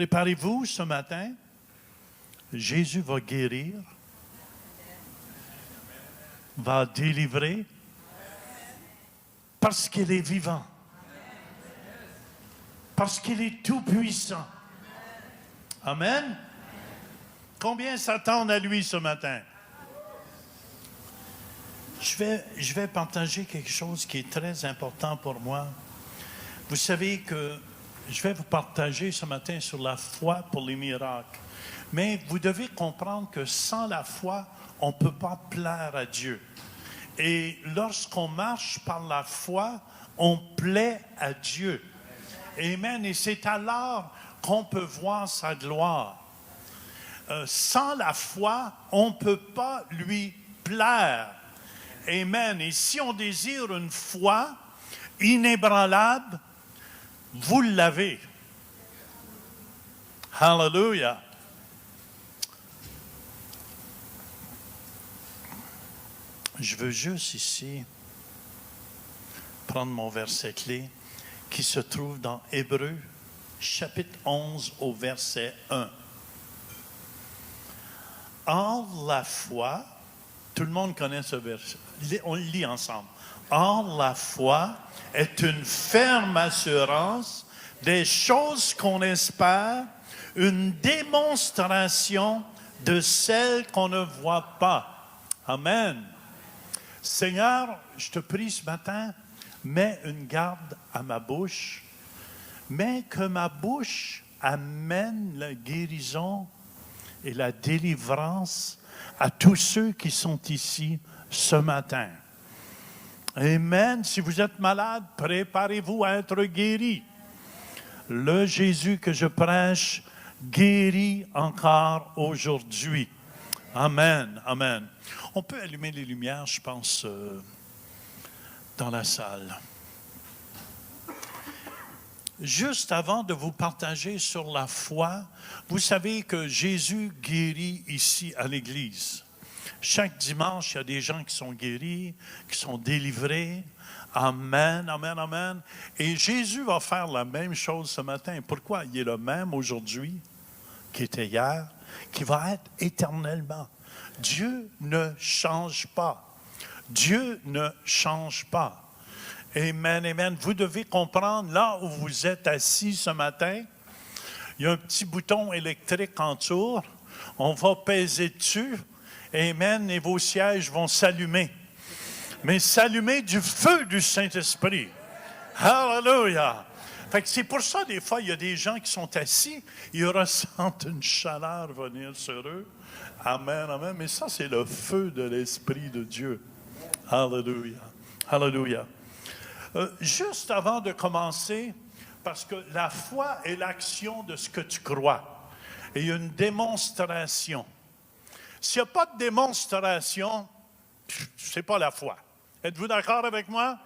Préparez-vous ce matin. Jésus va guérir, va délivrer, parce qu'il est vivant, parce qu'il est tout-puissant. Amen. Combien s'attendent à lui ce matin? Je vais partager quelque chose qui est très important pour moi. Vous savez que je vais vous partager ce matin sur la foi pour les miracles. Mais vous devez comprendre que sans la foi, on ne peut pas plaire à Dieu. Et lorsqu'on marche par la foi, on plaît à Dieu. Amen. Et c'est alors qu'on peut voir sa gloire. Sans la foi, on ne peut pas lui plaire. Amen. Et si on désire une foi inébranlable, vous l'avez. Hallelujah. Je veux juste ici prendre mon verset clé qui se trouve dans Hébreux, chapitre 11 au verset 1. Or, la foi, tout le monde connaît ce verset, on le lit ensemble. Or, la foi est une ferme assurance des choses qu'on espère, une démonstration de celles qu'on ne voit pas. Amen. Seigneur, je te prie ce matin, mets une garde à ma bouche, mais que ma bouche amène la guérison et la délivrance à tous ceux qui sont ici ce matin. Amen. Si vous êtes malade, préparez-vous à être guéri. Le Jésus que je prêche guérit encore aujourd'hui. Amen. Amen. On peut allumer les lumières, je pense, dans la salle. Juste avant de vous partager sur la foi, vous savez que Jésus guérit ici à l'Église. Chaque dimanche, il y a des gens qui sont guéris, qui sont délivrés. Amen, amen, amen. Et Jésus va faire la même chose ce matin. Pourquoi? Il est le même aujourd'hui qui était hier, qui va être éternellement. Dieu ne change pas. Dieu ne change pas. Amen, amen. Vous devez comprendre, là où vous êtes assis ce matin, il y a un petit bouton électrique en dessous. On va peser dessus. Amen. Et vos sièges vont s'allumer. Mais s'allumer du feu du Saint-Esprit. Hallelujah. Fait que c'est pour ça, des fois, il y a des gens qui sont assis, ils ressentent une chaleur venir sur eux. Amen, amen. Mais ça, c'est le feu de l'Esprit de Dieu. Hallelujah. Hallelujah. Juste avant de commencer, parce que la foi est l'action de ce que tu crois. Et il y a une démonstration. S'il n'y a pas de démonstration, c'est pas la foi. Êtes-vous d'accord avec moi?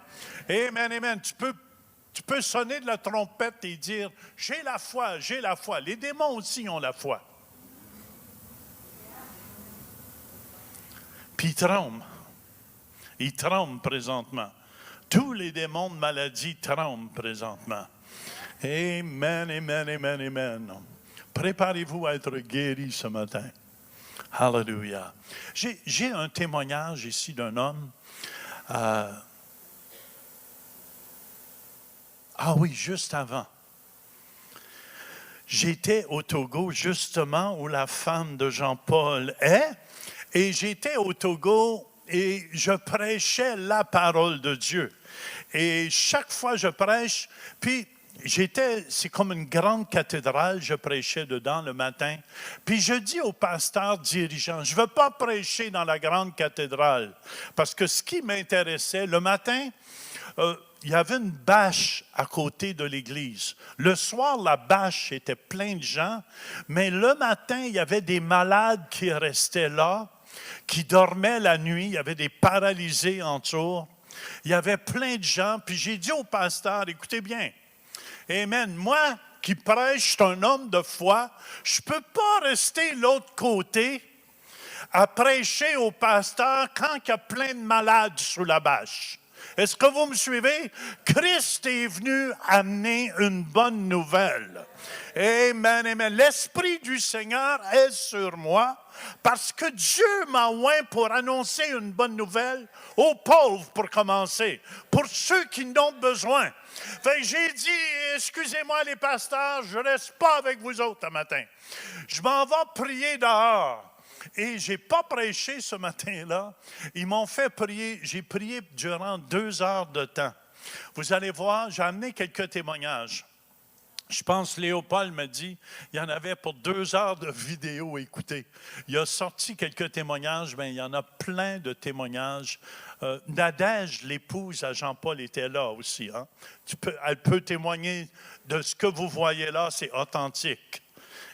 Amen, amen. Tu peux sonner de la trompette et dire, j'ai la foi, j'ai la foi. Les démons aussi ont la foi. Puis ils tremblent. Ils tremblent présentement. Tous les démons de maladie tremblent présentement. Amen, amen, amen, amen. Préparez-vous à être guéris ce matin. Hallelujah. J'ai un témoignage ici d'un homme. Ah oui, juste avant. J'étais au Togo, justement, où la femme de Jean-Paul est. Et j'étais au Togo et je prêchais la parole de Dieu. Et chaque fois je prêche, puis c'est comme une grande cathédrale, je prêchais dedans le matin. Puis je dis au pasteur dirigeant, je ne veux pas prêcher dans la grande cathédrale, parce que ce qui m'intéressait, le matin, il y avait une bâche à côté de l'église. Le soir, la bâche était pleine de gens, mais le matin, il y avait des malades qui restaient là, qui dormaient la nuit, il y avait des paralysés autour. Il y avait plein de gens, puis j'ai dit au pasteur, écoutez bien, amen, moi qui prêche, je suis un homme de foi, je ne peux pas rester de l'autre côté à prêcher au pasteur quand il y a plein de malades sous la bâche. Est-ce que vous me suivez? Christ est venu amener une bonne nouvelle. Amen, amen. L'Esprit du Seigneur est sur moi parce que Dieu m'a oint pour annoncer une bonne nouvelle aux pauvres pour commencer, pour ceux qui n'ont besoin. Fait que j'ai dit, excusez-moi les pasteurs, je ne reste pas avec vous autres ce matin. Je m'en vais prier dehors. Et je n'ai pas prêché ce matin-là. Ils m'ont fait prier. J'ai prié durant 2 heures de temps. Vous allez voir, j'ai amené quelques témoignages. Je pense Léopold m'a dit, il y en avait pour 2 heures de vidéo à écouter. Il a sorti quelques témoignages, mais il y en a plein de témoignages. Nadège, l'épouse à Jean-Paul, était là aussi. Hein? Elle peut témoigner de ce que vous voyez là, c'est authentique.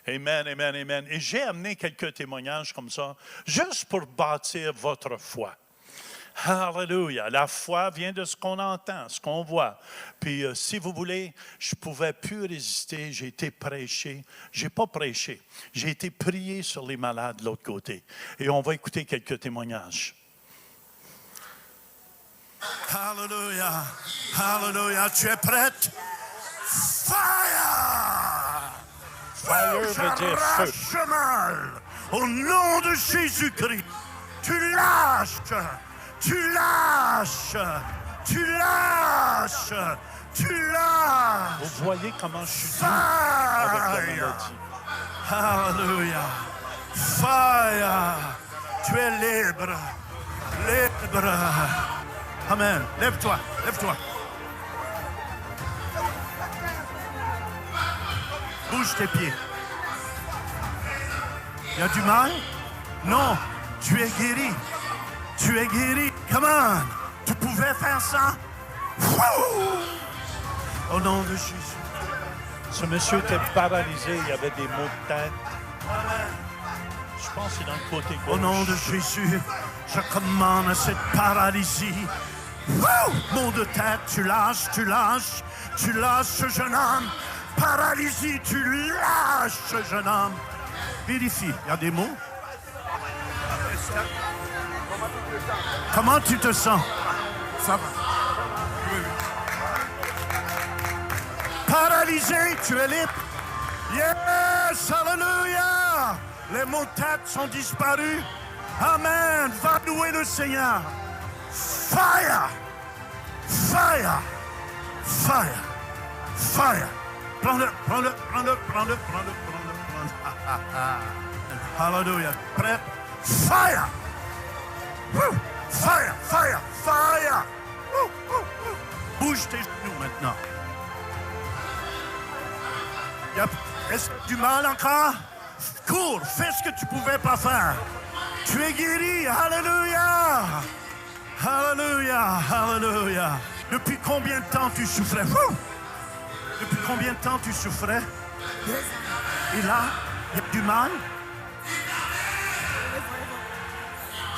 Amen, amen, amen. Et j'ai amené quelques témoignages comme ça, juste pour bâtir votre foi. Alléluia. La foi vient de ce qu'on entend, ce qu'on voit. Puis, si vous voulez, je ne pouvais plus résister. J'ai été prêché. Je n'ai pas prêché. J'ai été prié sur les malades de l'autre côté. Et on va écouter quelques témoignages. Alléluia. Alléluia. Tu es prête? Fire! Fire veut dire feu. Mal. Au nom de Jésus-Christ, tu lâches, tu lâches, tu lâches, tu lâches. Vous voyez comment je suis dur avec la maladie. Alléluia. Fire. Tu es libre, libre. Amen. Lève-toi, lève-toi. Bouge tes pieds. Il y a du mal? Non, tu es guéri. Tu es guéri. Come on. Tu pouvais faire ça? Au nom de Jésus. Ce monsieur était paralysé, il avait des maux de tête. Je pense que c'est dans le côté gauche. Au nom de Jésus, je commande cette paralysie. Maux de tête, tu lâches, tu lâches, tu lâches ce jeune homme. Paralysie, tu lâches ce jeune homme. Vérifie, il y a des mots. Comment tu te sens? Ça va. Paralysé, tu es libre. Yes, alléluia. Les maux de tête sont disparus. Amen. Va louer le Seigneur. Fire. Fire. Fire. Fire. Prends-le, prends-le, prends-le, prends-le, prends-le, prends-le. Hallelujah. Prêt? Fire! Woo! Fire, fire, fire! Woo, woo, woo. Bouge tes genoux maintenant. Est-ce que tu as du mal encore? Cours, fais ce que tu ne pouvais pas faire. Tu es guéri. Alléluia! Alléluia, alléluia. Depuis combien de temps tu souffrais? Woo! Depuis combien de temps tu souffrais? Et là, il y a du mal?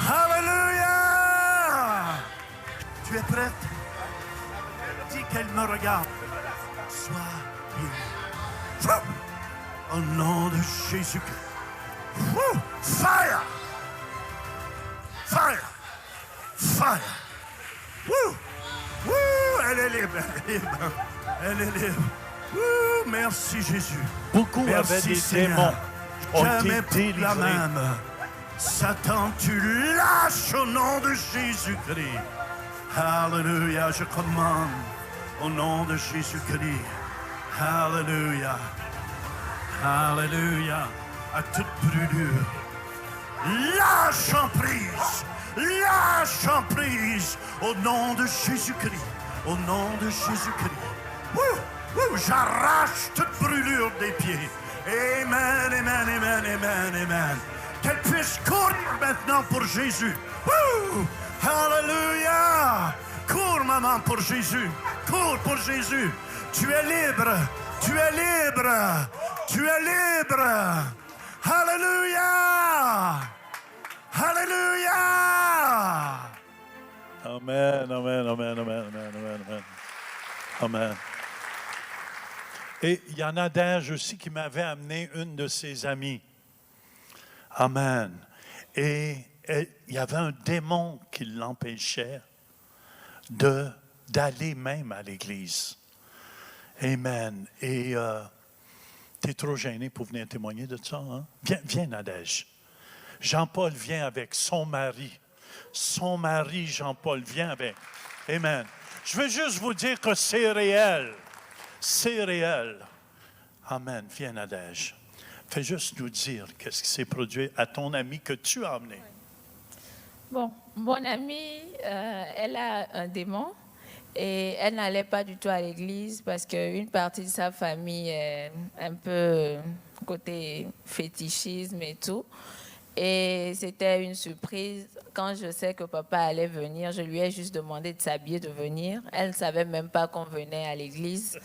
Alléluia! Tu es prête? Dis qu'elle me regarde. Sois guérie. Au nom de Jésus-Christ. Fire! Fire! Fire! Woo! Woo! Elle est libre, elle est libre. Elle est libre. Woo! Merci Jésus. Beaucoup Merci, avaient des Seigneur. démons. Ont Jamais été plus la délivrés. même. Satan, tu lâches au nom de Jésus-Christ. Alléluia, je commande au nom de Jésus-Christ. Alléluia. Alléluia. À toute brûlure. Lâche en prise. Lâche en prise au nom de Jésus-Christ. Au nom de Jésus-Christ. J'arrache toute brûlure des pieds. Amen, amen, amen, amen, amen. Qu'elle puisse courir maintenant pour Jésus. Alléluia. Cours, maman, pour Jésus. Cours pour Jésus. Tu es libre. Tu es libre. Tu es libre. Alléluia. Alléluia. Amen, amen, amen, amen, amen, amen, amen. Amen. Et il y en a d'âge aussi qui m'avait amené une de ses amies. Amen. Et il y avait un démon qui l'empêchait d'aller même à l'église. Amen. Et tu es trop gêné pour venir témoigner de ça, hein? Viens, Nadège. Jean-Paul vient avec son mari. Son mari, Jean-Paul, vient avec. Amen. Je veux juste vous dire que c'est réel. C'est réel. Amen. Viens, Nadège. Fais juste nous dire qu'est-ce qui s'est produit à ton ami que tu as amené. Bon, mon amie, elle a un démon et elle n'allait pas du tout à l'église parce qu'une partie de sa famille est un peu côté fétichisme et tout. Et c'était une surprise. Quand je sais que papa allait venir, je lui ai juste demandé de s'habiller, de venir. Elle ne savait même pas qu'on venait à l'église.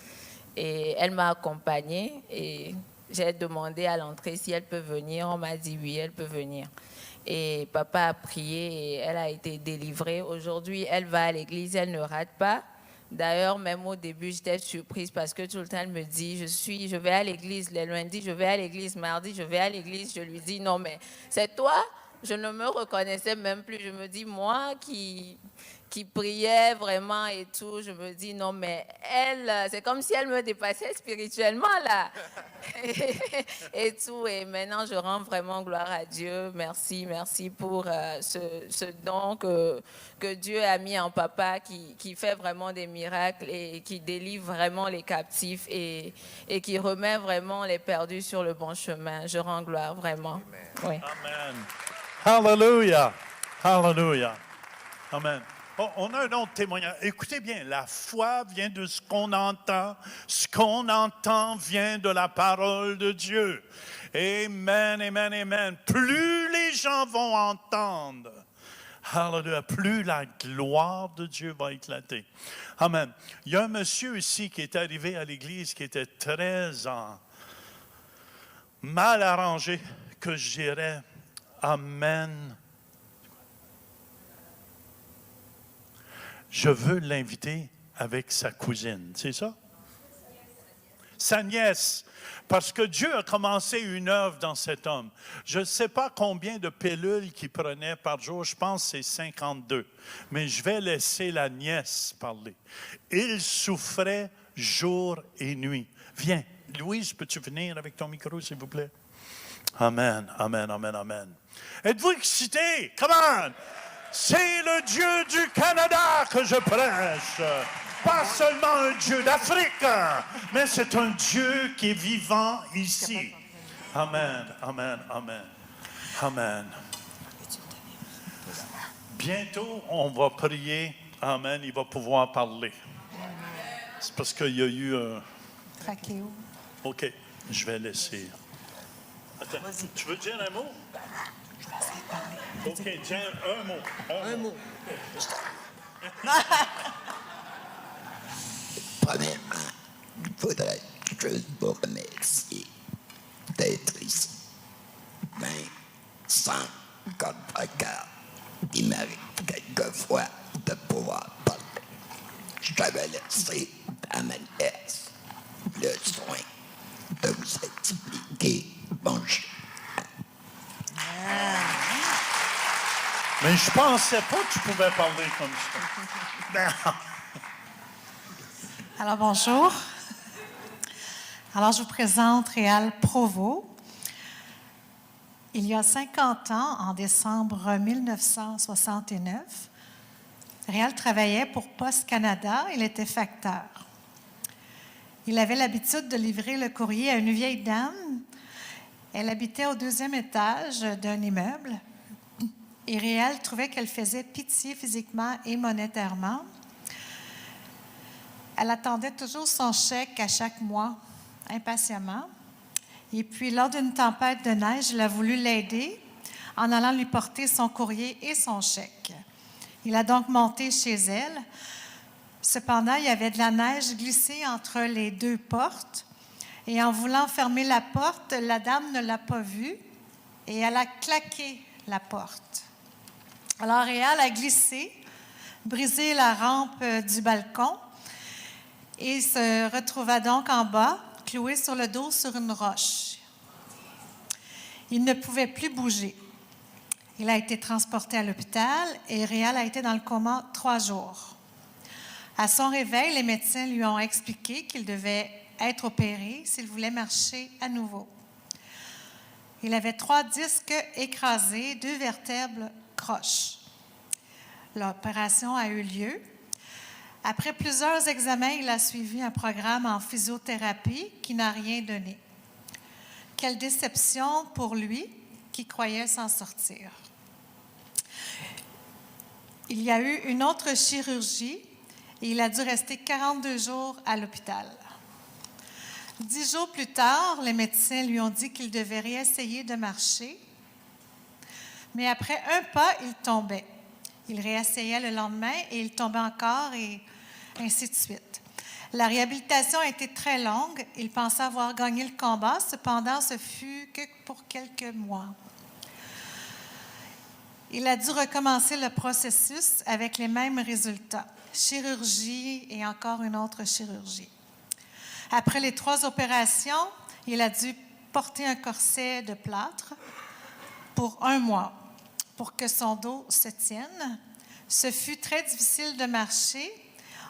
Et elle m'a accompagnée et j'ai demandé à l'entrée si elle peut venir. On m'a dit oui, elle peut venir. Et papa a prié et elle a été délivrée. Aujourd'hui, elle va à l'église, elle ne rate pas. D'ailleurs, même au début, j'étais surprise parce que tout le temps, elle me dit, je vais à l'église. Les lundis, je vais à l'église. Mardi, je vais à l'église. Je lui dis, non, mais c'est toi? Je ne me reconnaissais même plus. Je me dis, moi qui priait vraiment et tout, je me dis, non, mais elle, c'est comme si elle me dépassait spirituellement, là. Et tout. Et maintenant, je rends vraiment gloire à Dieu. Merci pour ce don que Dieu a mis en papa, qui fait vraiment des miracles et qui délivre vraiment les captifs et qui remet vraiment les perdus sur le bon chemin. Je rends gloire vraiment. Oui. Amen. Hallelujah. Hallelujah. Amen. Oh, on a un autre témoignage. Écoutez bien, la foi vient de ce qu'on entend. Ce qu'on entend vient de la parole de Dieu. Amen, amen, amen. Plus les gens vont entendre, hallelujah, plus la gloire de Dieu va éclater. Amen. Il y a un monsieur ici qui est arrivé à l'église qui était très mal arrangé, que je dirais. Amen. Je veux l'inviter avec sa cousine, c'est ça? Sa nièce. Parce que Dieu a commencé une œuvre dans cet homme. Je ne sais pas combien de pilules qu'il prenait par jour, je pense que c'est 52. Mais je vais laisser la nièce parler. Il souffrait jour et nuit. Viens, Louise, peux-tu venir avec ton micro, s'il vous plaît? Amen, amen, amen, amen. Êtes-vous excités? Come on! C'est le Dieu du Canada que je prêche. Pas seulement un Dieu d'Afrique, mais c'est un Dieu qui est vivant ici. Amen, amen, amen, amen. Bientôt, on va prier. Amen, il va pouvoir parler. C'est parce qu'il y a eu un... Trachéo. OK, je vais laisser. Attends, tu veux dire un mot? OK, tiens, un mot. Un mot. Premièrement, il faudrait juste vous remercier d'être ici. Mais sans contre-cœur, il m'arrive quelquefois de pouvoir parler. Je t'avais laissé à ma nièce le soin de vous expliquer mon chemin. Mais je pensais pas que tu pouvais parler comme ça. Alors, bonjour. Alors, je vous présente Réal Provost. Il y a 50 ans, en décembre 1969, Réal travaillait pour Poste Canada. Il était facteur. Il avait l'habitude de livrer le courrier à une vieille dame. Elle habitait au 2e étage d'un immeuble. Et Réal trouvait qu'elle faisait pitié physiquement et monétairement. Elle attendait toujours son chèque à chaque mois, impatiemment. Et puis, lors d'une tempête de neige, il a voulu l'aider en allant lui porter son courrier et son chèque. Il a donc monté chez elle. Cependant, il y avait de la neige glissée entre les deux portes. Et en voulant fermer la porte, la dame ne l'a pas vue et elle a claqué la porte. Alors, Réal a glissé, brisé la rampe du balcon et se retrouva donc en bas, cloué sur le dos sur une roche. Il ne pouvait plus bouger. Il a été transporté à l'hôpital et Réal a été dans le coma 3 jours. À son réveil, les médecins lui ont expliqué qu'il devait être opéré s'il voulait marcher à nouveau. Il avait 3 disques écrasés, 2 vertèbres croches. L'opération a eu lieu. Après plusieurs examens, il a suivi un programme en physiothérapie qui n'a rien donné. Quelle déception pour lui qui croyait s'en sortir. Il y a eu une autre chirurgie et il a dû rester 42 jours à l'hôpital. 10 jours plus tard, les médecins lui ont dit qu'il devait réessayer de marcher, mais après un pas, il tombait. Il réessayait le lendemain et il tombait encore et ainsi de suite. La réhabilitation a été très longue. Il pensait avoir gagné le combat, cependant, ce fut que pour quelques mois. Il a dû recommencer le processus avec les mêmes résultats. Chirurgie et encore une autre chirurgie. Après les 3 opérations, il a dû porter un corset de plâtre pour 1 mois pour que son dos se tienne. Ce fut très difficile de marcher.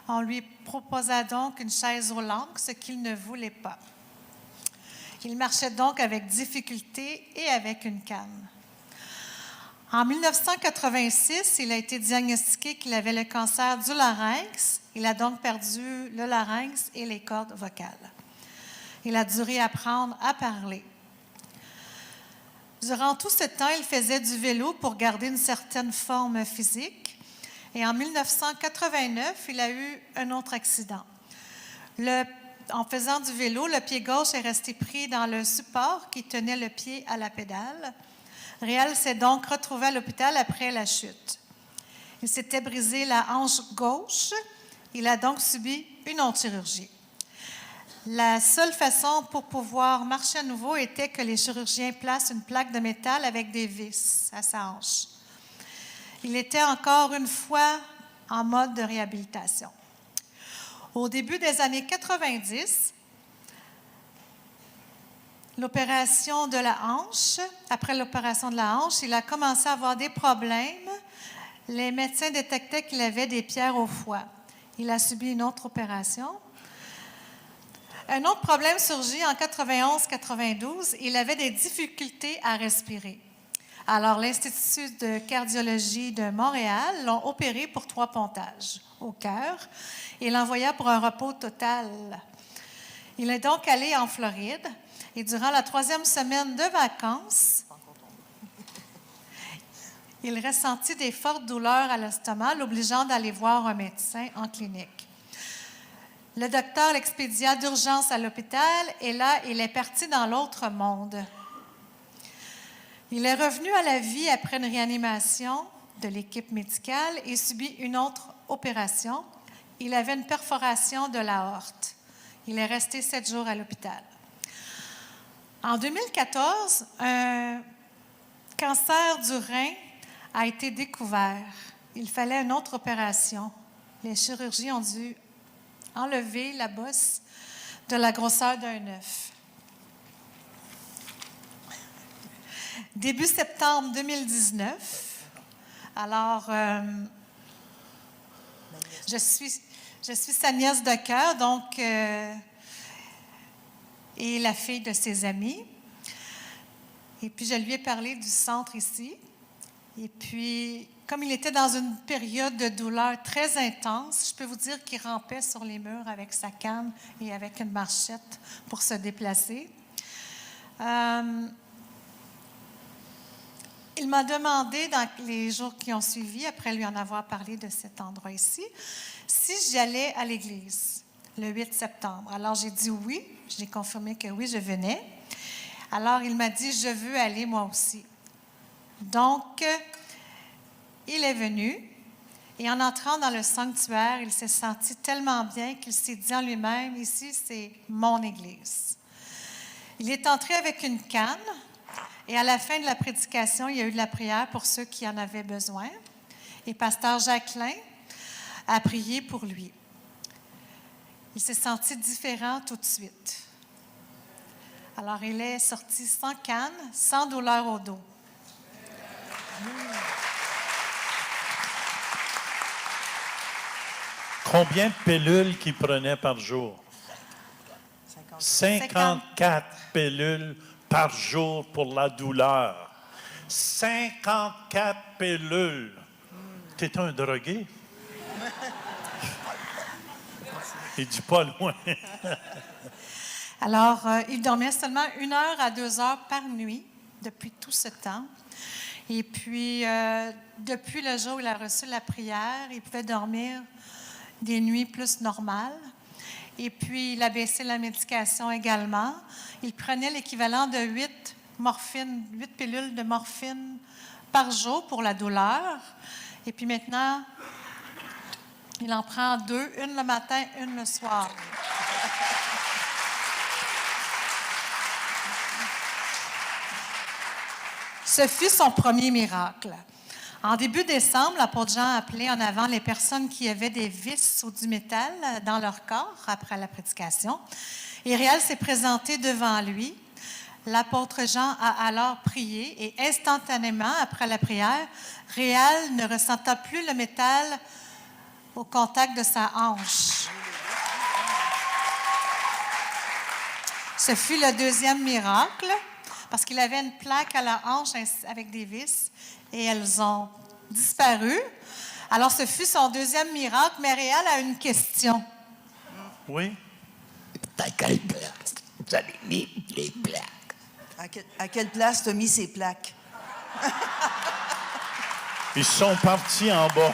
On lui proposa donc une chaise roulante, ce qu'il ne voulait pas. Il marchait donc avec difficulté et avec une canne. En 1986, il a été diagnostiqué qu'il avait le cancer du larynx. Il a donc perdu le larynx et les cordes vocales. Il a dû réapprendre à parler. Durant tout ce temps, il faisait du vélo pour garder une certaine forme physique. Et en 1989, il a eu un autre accident. En faisant du vélo, le pied gauche est resté pris dans le support qui tenait le pied à la pédale. Réal s'est donc retrouvé à l'hôpital après la chute. Il s'était brisé la hanche gauche. Il a donc subi une autre chirurgie. La seule façon pour pouvoir marcher à nouveau était que les chirurgiens placent une plaque de métal avec des vis à sa hanche. Il était encore une fois en mode de réhabilitation. Au début des années 90, après l'opération de la hanche, il a commencé à avoir des problèmes. Les médecins détectaient qu'il avait des pierres au foie. Il a subi une autre opération. Un autre problème surgit en 91-92. Il avait des difficultés à respirer. Alors, l'Institut de cardiologie de Montréal l'ont opéré pour 3 pontages au cœur et l'envoya pour un repos total. Il est donc allé en Floride et durant la 3e semaine de vacances, il ressentit des fortes douleurs à l'estomac, l'obligeant d'aller voir un médecin en clinique. Le docteur l'expédia d'urgence à l'hôpital et là, il est parti dans l'autre monde. Il est revenu à la vie après une réanimation de l'équipe médicale et subit une autre opération. Il avait une perforation de l'aorte. Il est resté 7 jours à l'hôpital. En 2014, un cancer du rein a été découvert. Il fallait une autre opération. Les chirurgiens ont dû enlever la bosse de la grosseur d'un œuf. Début septembre 2019, alors je suis sa nièce de cœur, donc et la fille de ses amis. Et puis je lui ai parlé du centre ici. Et puis, comme il était dans une période de douleur très intense, je peux vous dire qu'il rampait sur les murs avec sa canne et avec une marchette pour se déplacer. Il m'a demandé dans les jours qui ont suivi, après lui en avoir parlé de cet endroit ici, si j'allais à l'église le 8 septembre. Alors, j'ai dit oui. J'ai confirmé que oui, je venais. Alors, il m'a dit, je veux aller moi aussi. Donc, il est venu et en entrant dans le sanctuaire, il s'est senti tellement bien qu'il s'est dit en lui-même, ici, c'est mon église. Il est entré avec une canne. Et à la fin de la prédication, il y a eu de la prière pour ceux qui en avaient besoin. Et pasteur Jacquelin a prié pour lui. Il s'est senti différent tout de suite. Alors, il est sorti sans canne, sans douleur au dos. Combien de pilules qu'il prenait par jour? 54 pilules par jour pour la douleur. 54 pilules. T'es un drogué? Il dit pas loin. Alors, il dormait seulement 1 heure à 2 heures par nuit depuis tout ce temps. Et puis, depuis le jour où il a reçu la prière, il pouvait dormir des nuits plus normales. Et puis, il a baissé la médication également. Il prenait l'équivalent de 8 pilules de morphine par jour pour la douleur. Et puis maintenant, il en prend 2, une le matin, une le soir. Ce fut son premier miracle. En début décembre, l'apôtre Jean appelait en avant les personnes qui avaient des vis ou du métal dans leur corps après la prédication. Et Réal s'est présenté devant lui. L'apôtre Jean a alors prié et instantanément, après la prière, Réal ne ressentait plus le métal au contact de sa hanche. Ce fut le deuxième miracle, parce qu'il avait une plaque à la hanche avec des vis, et elles ont disparu. Alors, ce fut son deuxième miracle, mais Réal a une question. Oui? À quelle place vous avez mis les plaques? À quelle place tu as mis ces plaques? Ils sont partis en bas.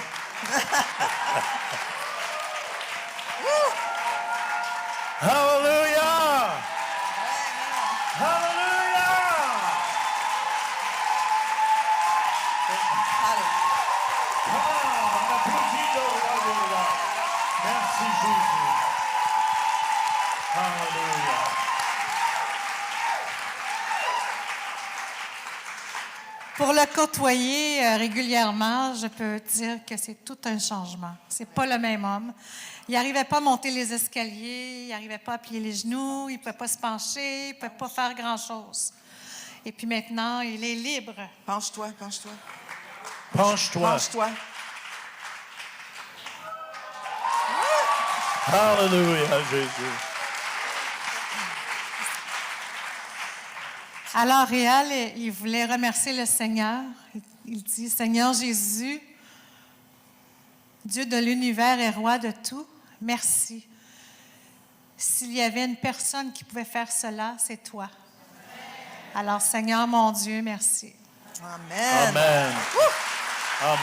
Hallelujah! Hallelujah! On applaudit le roi des rois. Merci Jésus. Hallelujah. Pour le côtoyer régulièrement, je peux dire que c'est tout un changement. C'est pas le même homme. Il n'arrivait pas à monter les escaliers, il n'arrivait pas à plier les genoux, il ne pouvait pas se pencher, il ne pouvait pas faire grand-chose. Et puis maintenant, il est libre. Penche-toi, penche-toi. Penche-toi. Penche-toi. Hallelujah, Jésus. Alors, Réal, il voulait remercier le Seigneur. Il dit, « Seigneur Jésus, Dieu de l'univers et roi de tout, merci. S'il y avait une personne qui pouvait faire cela, c'est toi. Alors, Seigneur mon Dieu, merci. » Amen. Amen. Amen.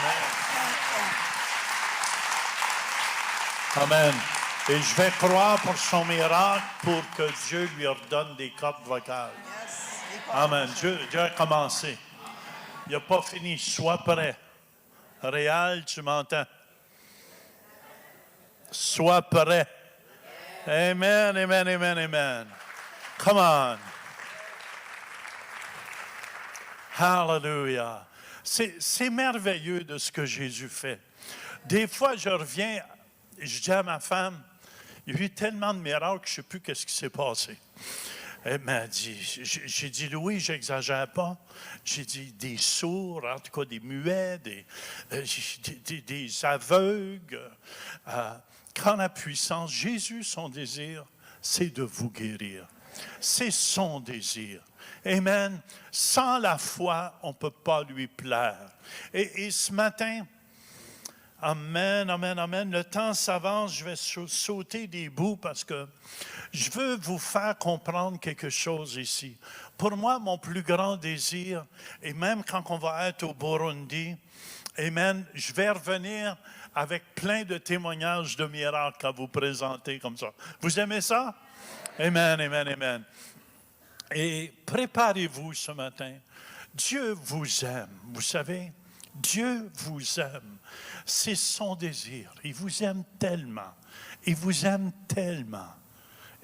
Amen. Et je vais croire pour son miracle pour que Dieu lui ordonne des cordes vocales. Amen. Dieu a commencé. Il n'a pas fini. Sois prêt. Réal, tu m'entends? Sois prêt. Amen, amen, amen, amen. Come on. Hallelujah. C'est merveilleux de ce que Jésus fait. Des fois, je reviens, je dis à ma femme, il y a eu tellement de miracles que je ne sais plus qu'est-ce qui s'est passé. Elle m'a dit, j'ai dit, Louis, j'exagère pas. J'ai dit, des sourds, en tout cas des muets, des aveugles. Quand la puissance, Jésus, son désir, c'est de vous guérir. C'est son désir. Amen. Sans la foi, on ne peut pas lui plaire. Et ce matin, amen, amen, amen. Le temps s'avance, je vais sauter des bouts parce que je veux vous faire comprendre quelque chose ici. Pour moi, mon plus grand désir, et même quand on va être au Burundi, amen, je vais revenir avec plein de témoignages de miracles à vous présenter comme ça. Vous aimez ça? Amen, amen, amen. Et préparez-vous ce matin. Dieu vous aime, vous savez. Dieu vous aime. C'est son désir. Il vous aime tellement. Il vous aime tellement.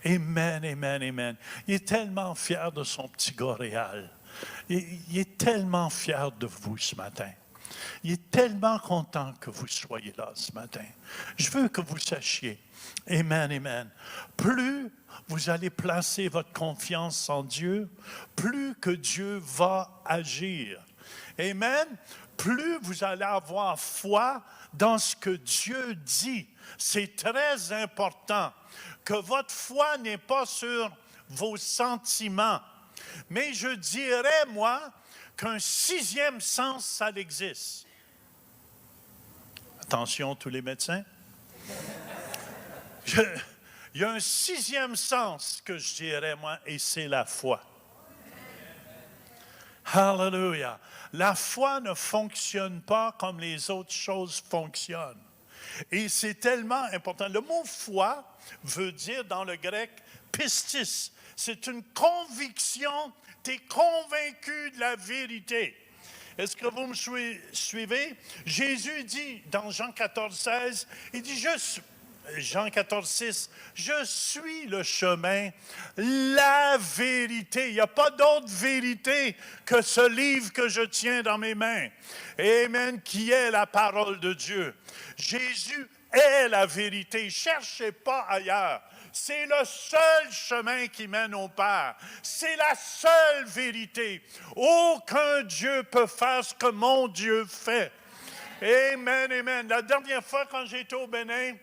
Amen, amen, amen. Il est tellement fier de son petit gars Réal. Il est tellement fier de vous ce matin. Il est tellement content que vous soyez là ce matin. Je veux que vous sachiez, amen, amen, plus vous allez placer votre confiance en Dieu, plus que Dieu va agir. Amen. Plus vous allez avoir foi dans ce que Dieu dit. c'est très important que votre foi n'est pas sur vos sentiments. Mais je dirais, moi, qu'un sixième sens, ça existe. Attention, tous les médecins. Il y a un sixième sens que je dirais, moi, et c'est la foi. Hallelujah. La foi ne fonctionne pas comme les autres choses fonctionnent. Et c'est tellement important. Le mot foi veut dire dans le grec pistis. C'est une conviction. Tu es convaincu de la vérité. Est-ce que vous me suivez? Jésus dit dans Jean 14, 16, il dit Jean 14, 6, je suis le chemin, la vérité. Il n'y a pas d'autre vérité que ce livre que je tiens dans mes mains. Amen, qui est la parole de Dieu. Jésus est la vérité. Cherchez pas ailleurs. C'est le seul chemin qui mène au Père. C'est la seule vérité. Aucun Dieu peut faire ce que mon Dieu fait. Amen, amen. La dernière fois quand j'étais au Bénin,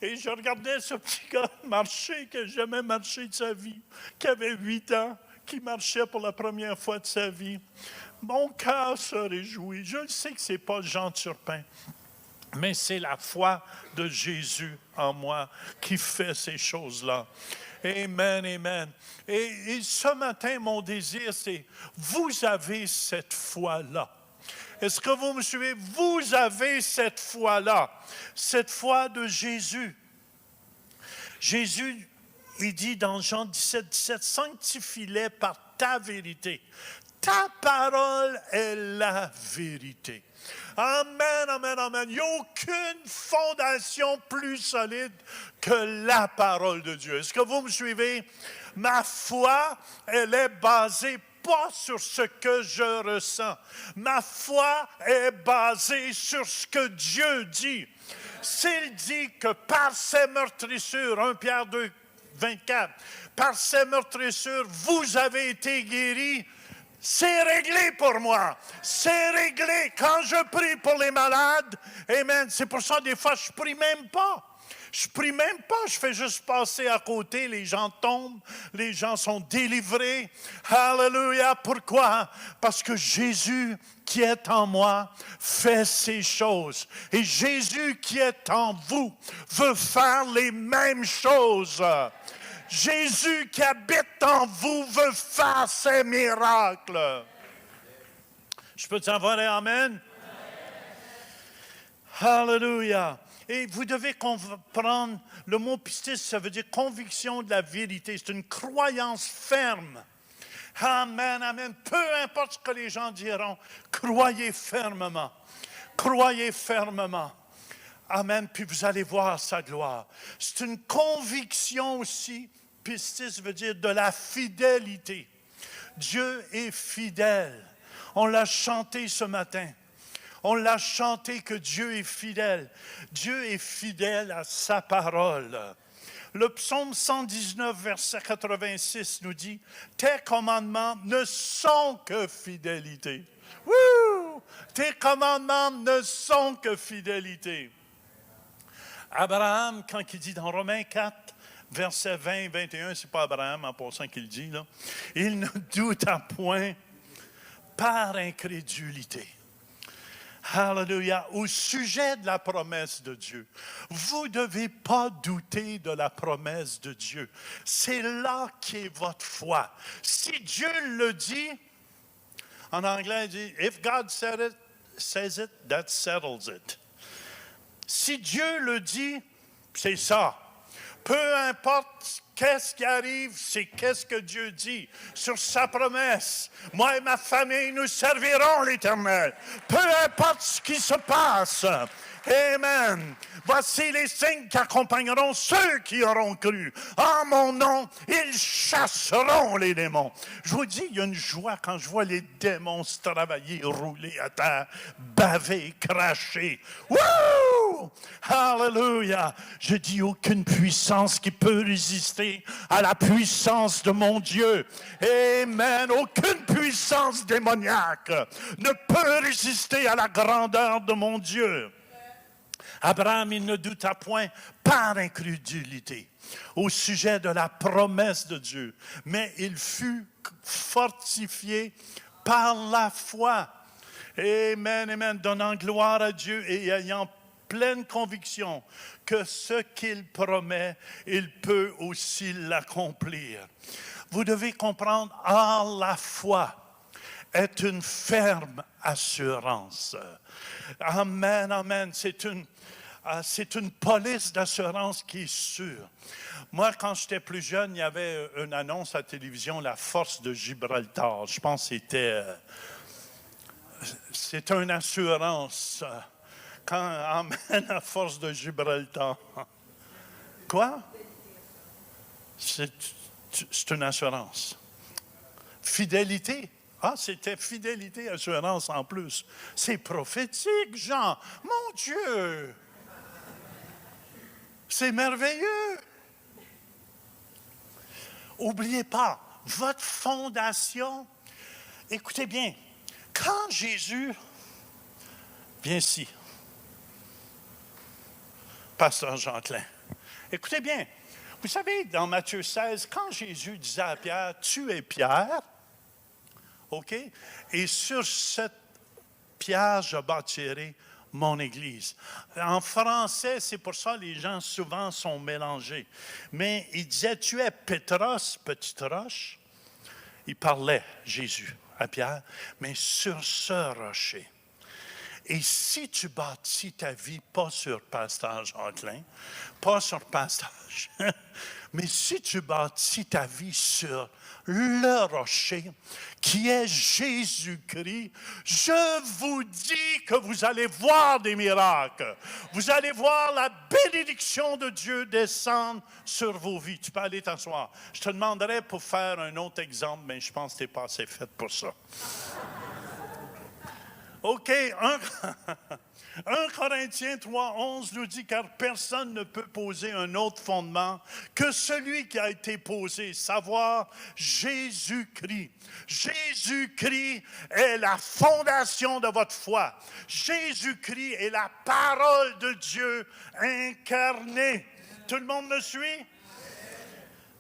et je regardais ce petit gars marcher, qui n'a jamais marché de sa vie, qui avait 8 ans, qui marchait pour la première fois de sa vie. Mon cœur se réjouit. Je sais que ce n'est pas Jean Turpin, mais c'est la foi de Jésus en moi qui fait ces choses-là. Amen, amen. Et ce matin, mon désir, c'est, vous avez cette foi-là. Est-ce que vous me suivez? Vous avez cette foi-là, cette foi de Jésus. Jésus, il dit dans Jean 17, 17, sanctifie-les par ta vérité. Ta parole est la vérité. Amen, amen, amen. Il n'y a aucune fondation plus solide que la parole de Dieu. Est-ce que vous me suivez? Ma foi, elle est basée pas sur ce que je ressens. Ma foi est basée sur ce que Dieu dit. S'il dit que par ses meurtrissures, 1 Pierre 2, 24, par ses meurtrissures, vous avez été guéris, c'est réglé pour moi. C'est réglé. Quand je prie pour les malades, amen, c'est pour ça des fois je ne prie même pas. Je prie même pas, je fais juste passer à côté, les gens tombent, les gens sont délivrés. Alléluia, pourquoi? Parce que Jésus qui est en moi fait ces choses. Et Jésus qui est en vous veut faire les mêmes choses. Jésus qui habite en vous veut faire ces miracles. Je peux t'envoyer amen? Alléluia. Et vous devez comprendre, le mot pistis, ça veut dire conviction de la vérité. C'est une croyance ferme. Amen, amen. Peu importe ce que les gens diront, croyez fermement. Croyez fermement. Amen. Puis vous allez voir sa gloire. C'est une conviction aussi. Pistis veut dire de la fidélité. Dieu est fidèle. On l'a chanté ce matin. On l'a chanté que Dieu est fidèle. Dieu est fidèle à sa parole. Le psaume 119, verset 86 nous dit, « Tes commandements ne sont que fidélité. » Wouh! Tes commandements ne sont que fidélité. Abraham, quand il dit dans Romains 4, verset 20, 21, c'est pas Abraham en passant qu'il dit, là, il ne douta point par incrédulité. Alléluia. Au sujet de la promesse de Dieu, vous ne devez pas douter de la promesse de Dieu. C'est là qu'est votre foi. Si Dieu le dit, en anglais, il dit, if God says it, that settles it. Si Dieu le dit, c'est ça. Peu importe qu'est-ce qui arrive, c'est qu'est-ce que Dieu dit sur sa promesse. Moi et ma famille, nous servirons l'Éternel. Peu importe ce qui se passe. Amen. Voici les signes qui accompagneront ceux qui auront cru. En mon nom, ils chasseront les démons. Je vous dis, il y a une joie quand je vois les démons se travailler, rouler à terre, baver, cracher. Wouh! Alléluia! Je dis aucune puissance qui peut résister à la puissance de mon Dieu. Amen. Aucune puissance démoniaque ne peut résister à la grandeur de mon Dieu. Abraham, il ne douta point par incrédulité au sujet de la promesse de Dieu, mais il fut fortifié par la foi. Amen, amen, donnant gloire à Dieu et ayant pleine conviction que ce qu'il promet, il peut aussi l'accomplir. Vous devez comprendre, la foi est une ferme assurance. Amen, amen. C'est une police d'assurance qui est sûre. Moi, quand j'étais plus jeune, il y avait une annonce à la télévision, la Force de Gibraltar. Je pense que c'était une assurance. Quand amène la Force de Gibraltar. Quoi? C'est une assurance. Fidélité. Ah, c'était fidélité, assurance en plus. C'est prophétique, Jean. Mon Dieu! C'est merveilleux. N'oubliez pas, votre fondation, écoutez bien, quand Jésus, viens ici, Pasteur Jean-Clain, écoutez bien, vous savez, dans Matthieu 16, quand Jésus disait à Pierre, tu es Pierre, OK, et sur cette pierre, je bâtirai mon Église. En français, c'est pour ça que les gens souvent sont mélangés. Mais il disait, tu es Pétros, petite roche. Il parlait, Jésus, à Pierre, mais sur ce rocher. Et si tu bâtis ta vie, pas sur Pasteur Jean-Clain, pas sur Pasteur, mais si tu bâtis ta vie sur le rocher, qui est Jésus-Christ, je vous dis que vous allez voir des miracles. Vous allez voir la bénédiction de Dieu descendre sur vos vies. Tu peux aller t'asseoir. Je te demanderais pour faire un autre exemple, mais je pense que tu n'es pas assez faite pour ça. OK, 1 Corinthiens 3:11 nous dit, car personne ne peut poser un autre fondement que celui qui a été posé, savoir Jésus-Christ. Jésus-Christ est la fondation de votre foi. Jésus-Christ est la parole de Dieu incarnée. Tout le monde me suit?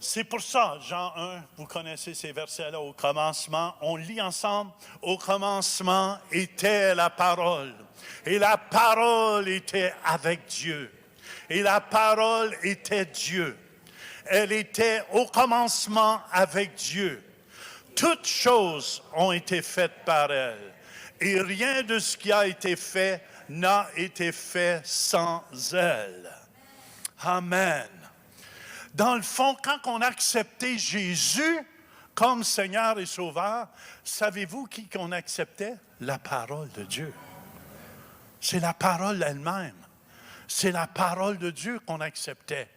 C'est pour ça, Jean 1, vous connaissez ces versets-là au commencement. On lit ensemble. Au commencement était la parole. Et la parole était avec Dieu. Et la parole était Dieu. Elle était au commencement avec Dieu. Toutes choses ont été faites par elle. Et rien de ce qui a été fait n'a été fait sans elle. Amen. Dans le fond, quand on a accepté Jésus comme Seigneur et Sauveur, savez-vous qui qu'on acceptait? La parole de Dieu. C'est la parole elle-même. C'est la parole de Dieu qu'on acceptait.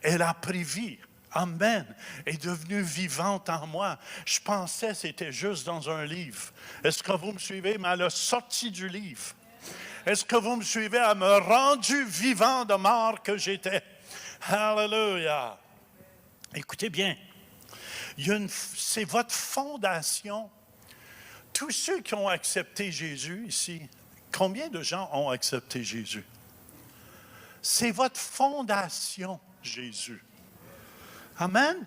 Elle a pris vie. Amen. Elle est devenue vivante en moi. Je pensais que c'était juste dans un livre. Est-ce que vous me suivez? Mais elle a sorti du livre. Est-ce que vous me suivez? Elle m'a rendu vivant de mort que j'étais. Hallelujah. Écoutez bien, c'est votre fondation. Tous ceux qui ont accepté Jésus ici, combien de gens ont accepté Jésus? C'est votre fondation, Jésus. Amen.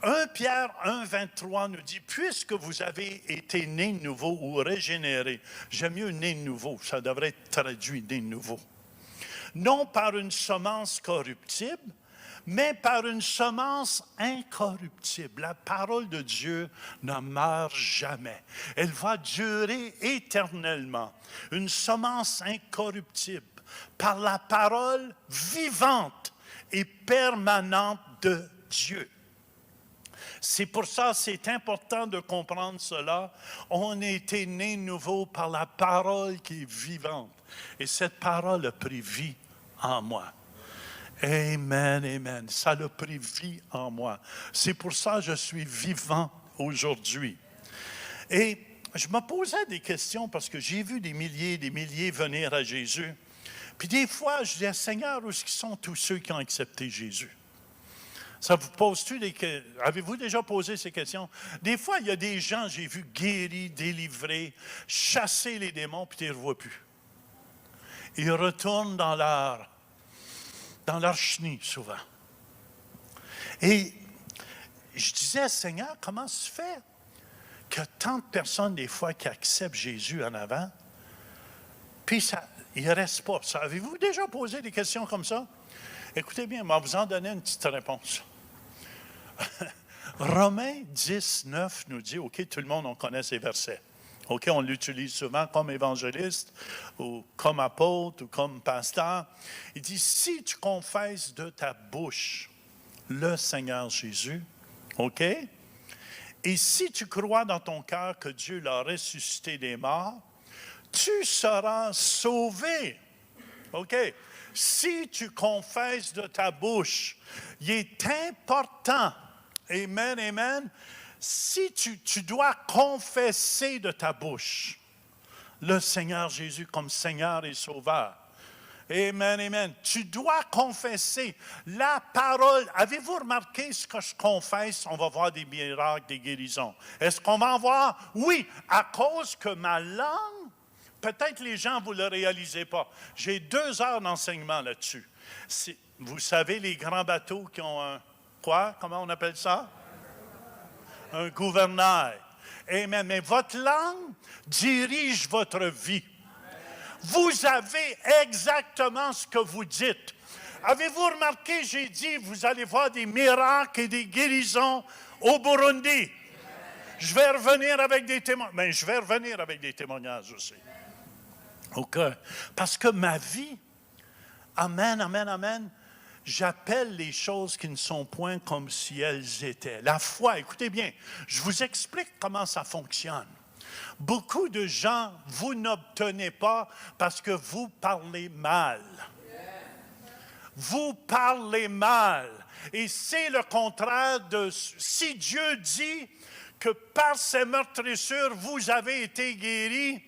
1 Pierre 1:23 nous dit, puisque vous avez été nés de nouveau ou régénérés, j'aime mieux né de nouveau, ça devrait être traduit né de nouveau. Non par une semence corruptible, mais par une semence incorruptible. La parole de Dieu ne meurt jamais. Elle va durer éternellement. Une semence incorruptible, par la parole vivante et permanente de Dieu. C'est pour ça que c'est important de comprendre cela. On a été né nouveau par la parole qui est vivante. Et cette parole a pris vie en moi. Amen, amen. Ça a pris vie en moi. C'est pour ça que je suis vivant aujourd'hui. Et je me posais des questions parce que j'ai vu des milliers venir à Jésus. Puis des fois, je disais, Seigneur, où sont tous ceux qui ont accepté Jésus? Ça vous pose-tu des questions? Avez-vous déjà posé ces questions? Des fois, il y a des gens, j'ai vu guéris, délivrés, chasser les démons, puis tu ne les revois plus. ils retournent dans leur chenille souvent. Et je disais, Seigneur, comment se fait que tant de personnes, des fois, qui acceptent Jésus en avant, puis ça, il ne reste pas. Ça, avez-vous déjà posé des questions comme ça? Écoutez bien, je vais vous en donner une petite réponse. Romains 10, 9 nous dit, OK, tout le monde, on connaît ces versets. OK, on l'utilise souvent comme évangéliste, ou comme apôtre, ou comme pasteur. Il dit, si tu confesses de ta bouche le Seigneur Jésus, OK? Et si tu crois dans ton cœur que Dieu l'a ressuscité des morts, tu seras sauvé. OK? Si tu confesses de ta bouche, il est important, amen, amen, si tu dois confesser de ta bouche le Seigneur Jésus comme Seigneur et Sauveur. Amen, amen. Tu dois confesser la parole. Avez-vous remarqué ce que je confesse? On va voir des miracles, des guérisons. Est-ce qu'on va en voir? Oui, à cause que ma langue, peut-être les gens, vous ne le réalisez pas. J'ai 2 heures d'enseignement là-dessus. Vous savez, les grands bateaux qui ont un, quoi? Comment on appelle ça? Un gouvernail. Amen. Mais votre langue dirige votre vie. Vous avez exactement ce que vous dites. Avez-vous remarqué, j'ai dit, vous allez voir des miracles et des guérisons au Burundi. Je vais revenir avec des témoignages. Mais je vais revenir avec des témoignages aussi. OK. Parce que ma vie, amen, amen, amen, j'appelle les choses qui ne sont point comme si elles étaient. La foi, écoutez bien, je vous explique comment ça fonctionne. Beaucoup de gens, vous n'obtenez pas parce que vous parlez mal. Vous parlez mal. Et c'est le contraire de... Si Dieu dit que par ses meurtrissures, vous avez été guéris,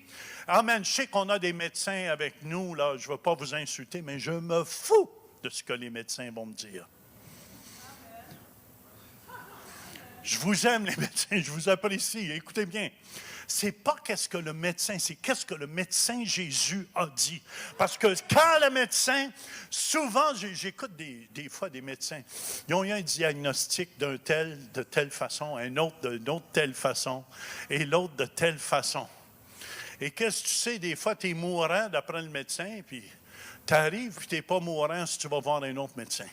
amen, je sais qu'on a des médecins avec nous, là, je ne veux pas vous insulter, mais je me fous de ce que les médecins vont me dire. Je vous aime, les médecins, je vous apprécie. Écoutez bien. C'est pas qu'est-ce que le médecin, c'est qu'est-ce que le médecin Jésus a dit. Parce que quand le médecin, souvent, j'écoute des fois des médecins, ils ont eu un diagnostic de telle façon, un autre d'une autre telle façon, et l'autre de telle façon. Et qu'est-ce que tu sais, des fois, tu es mourant d'après le médecin, puis tu arrives, puis tu n'es pas mourant si tu vas voir un autre médecin.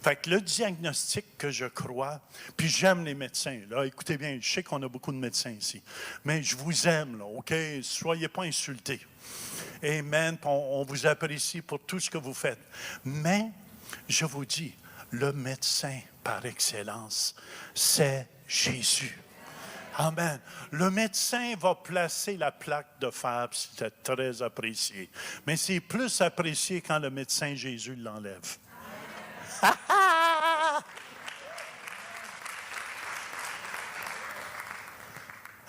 Fait que le diagnostic que je crois, puis j'aime les médecins, là, écoutez bien, je sais qu'on a beaucoup de médecins ici, mais je vous aime, là, OK? Soyez pas insultés. Amen, on vous apprécie pour tout ce que vous faites. Mais, je vous dis, le médecin par excellence, c'est Jésus. Amen. Le médecin va placer la plaque de fer, c'est très apprécié. Mais c'est plus apprécié quand le médecin Jésus l'enlève.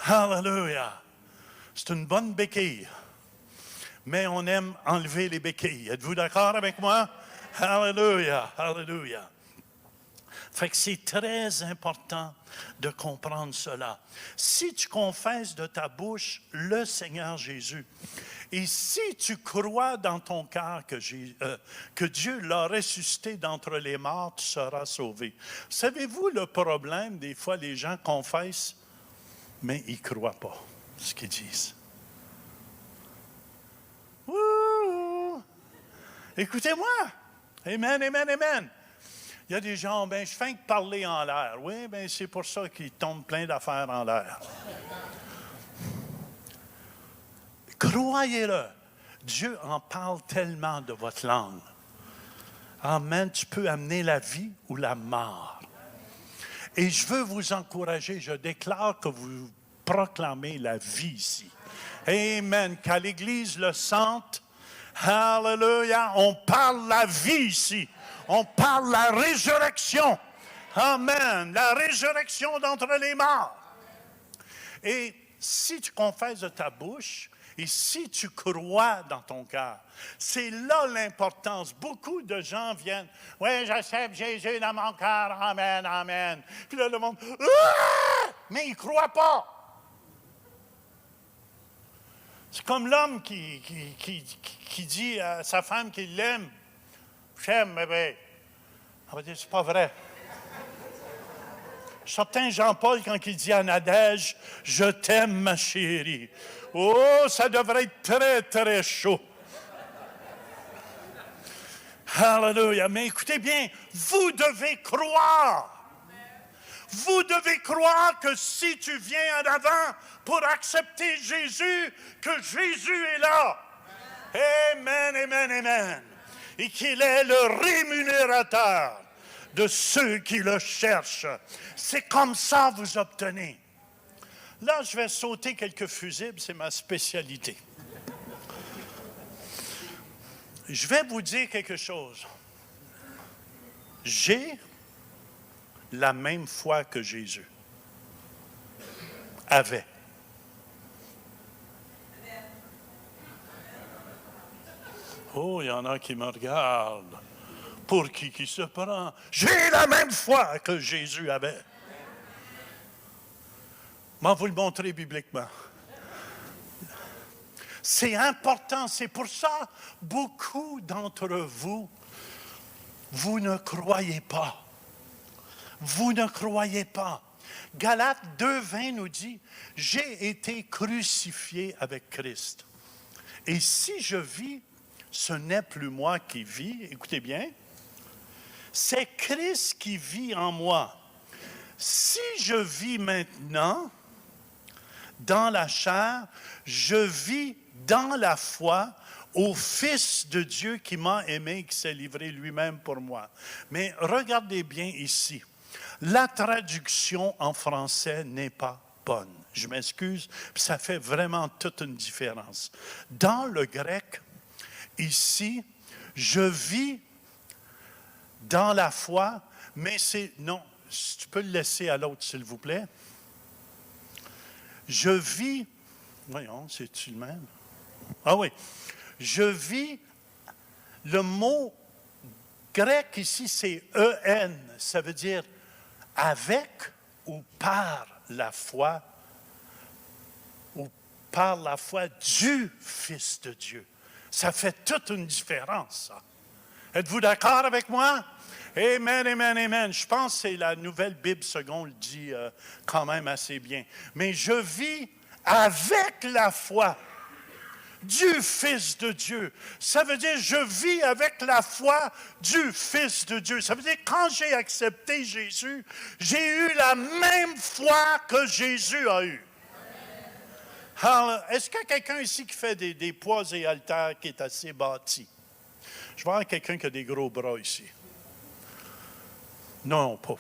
Hallelujah. C'est une bonne béquille. Mais on aime enlever les béquilles. Êtes-vous d'accord avec moi? Hallelujah. Hallelujah. Fait que c'est très important de comprendre cela. Si tu confesses de ta bouche le Seigneur Jésus, et si tu crois dans ton cœur que Dieu l'a ressuscité d'entre les morts, tu seras sauvé. Savez-vous le problème, des fois, les gens confessent, mais ils ne croient pas ce qu'ils disent. Ouh! Écoutez-moi! Amen, amen, amen! Il y a des gens, je fais que parler en l'air. Oui, c'est pour ça qu'ils tombent plein d'affaires en l'air. Croyez-le. Dieu en parle tellement de votre langue. Amen. Tu peux amener la vie ou la mort. Et je veux vous encourager. Je déclare que vous proclamez la vie ici. Amen. Qu'à l'Église le Sainte, hallelujah, on parle la vie ici. On parle la résurrection. Amen. La résurrection d'entre les morts. Et si tu confesses de ta bouche et si tu crois dans ton cœur, c'est là l'importance. Beaucoup de gens viennent, « Oui, j'accepte Jésus dans mon cœur. Amen, amen. » Puis là, le monde, « Ah! » Mais ils ne croient pas. C'est comme l'homme qui dit à sa femme qu'il l'aime. J'aime, bébé. Elle va dire, c'est pas vrai. Certain Jean-Paul, quand il dit à Nadège, je t'aime, ma chérie. Oh, ça devrait être très, très chaud. Alléluia. Mais écoutez bien, vous devez croire. Vous devez croire que si tu viens en avant pour accepter Jésus, que Jésus est là. Amen, amen, amen. Et qu'il est le rémunérateur de ceux qui le cherchent. C'est comme ça que vous obtenez. Là, je vais sauter quelques fusibles, c'est ma spécialité. Je vais vous dire quelque chose. J'ai la même foi que Jésus avait. Oh, il y en a qui me regardent. Pour qui se prend? J'ai la même foi que Jésus avait. Moi, vous le montrer bibliquement. C'est important, c'est pour ça, beaucoup d'entre vous, vous ne croyez pas. Vous ne croyez pas. Galates 2:20 nous dit, « J'ai été crucifié avec Christ. Et si je vis, ce n'est plus moi qui vis. » Écoutez bien. C'est Christ qui vit en moi. Si je vis maintenant dans la chair, je vis dans la foi au Fils de Dieu qui m'a aimé et qui s'est livré lui-même pour moi. Mais regardez bien ici. La traduction en français n'est pas bonne. Je m'excuse, puis ça fait vraiment toute une différence. Dans le grec, ici, je vis dans la foi, mais c'est... Non, tu peux le laisser à l'autre, s'il vous plaît. Je vis... Voyons, c'est-tu le même? Ah oui. Je vis... Le mot grec ici, c'est « en ». Ça veut dire « avec » ou « par la foi » ou « par la foi du Fils de Dieu ». Ça fait toute une différence, ça. Êtes-vous d'accord avec moi? Amen, amen, amen. Je pense que c'est la Nouvelle Bible seconde le dit quand même assez bien. Mais je vis avec la foi du Fils de Dieu. Ça veut dire je vis avec la foi du Fils de Dieu. Ça veut dire quand j'ai accepté Jésus, j'ai eu la même foi que Jésus a eu. Alors, est-ce qu'il y a quelqu'un ici qui fait des poids et haltères qui est assez bâti? Je vois quelqu'un qui a des gros bras ici. Non, pas